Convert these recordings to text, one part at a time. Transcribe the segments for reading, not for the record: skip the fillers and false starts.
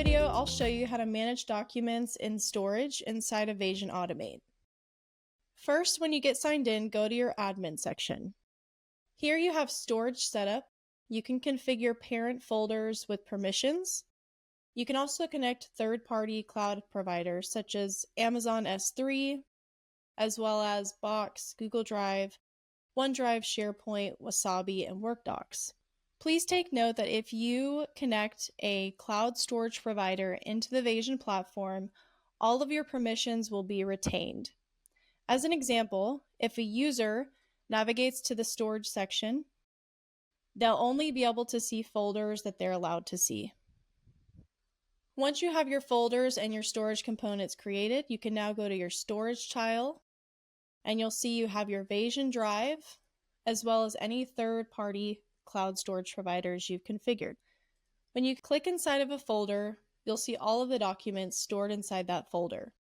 video, I'll show you how to manage documents in storage inside of Vasion Automate. First, when you get signed in, go to your admin section. Here you have storage setup. You can configure parent folders with permissions. You can also connect third-party cloud providers such as Amazon S3, as well as Box, Google Drive, OneDrive, SharePoint, Wasabi, and WorkDocs. Please take note that if you connect a cloud storage provider into the Vasion platform, all of your permissions will be retained. As an example, if a user navigates to the storage section, they'll only be able to see folders that they're allowed to see. Once you have your folders and your storage components created, you can now go to your storage tile, and you'll see you have your Vasion drive, as well as any third-party cloud storage providers you've configured. When you click inside of a folder, you'll see all of the documents stored inside that folder.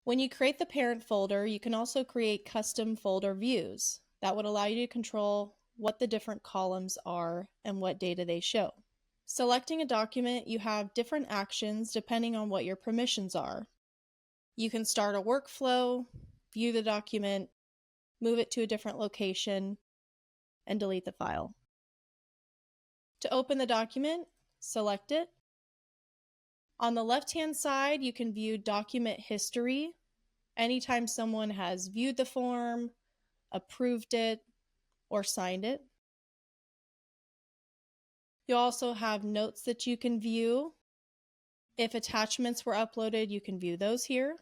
When you create the parent folder, you can also create custom folder views that would allow you to control what the different columns are and what data they show. Selecting a document, you have different actions depending on what your permissions are. You can start a workflow, view the document, move it to a different location, and delete the file. To open the document, select it. On the left-hand side, you can view document history. Anytime someone has viewed the form, approved it, or signed it. You'll also have notes that you can view. If attachments were uploaded, you can view those here,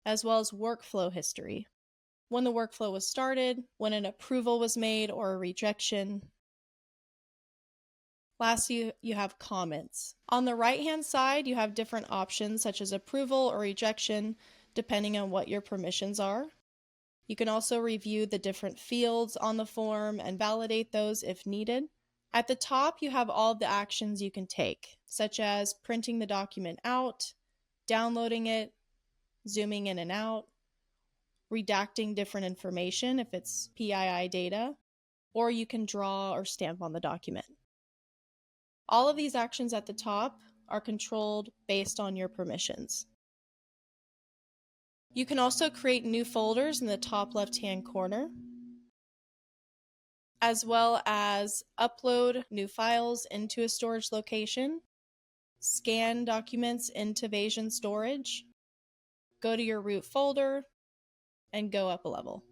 as well as workflow history. When the workflow was started, when an approval was made or a rejection. Lastly, you have comments. On the right-hand side, you have different options such as approval or rejection, depending on what your permissions are. You can also review the different fields on the form and validate those if needed. At the top, you have all of the actions you can take, such as printing the document out, downloading it, zooming in and out, redacting different information if it's PII data, or you can draw or stamp on the document. All of these actions at the top are controlled based on your permissions. You can also create new folders in the top left-hand corner, as well as upload new files into a storage location, scan documents into Vasion storage, go to your root folder, and go up a level.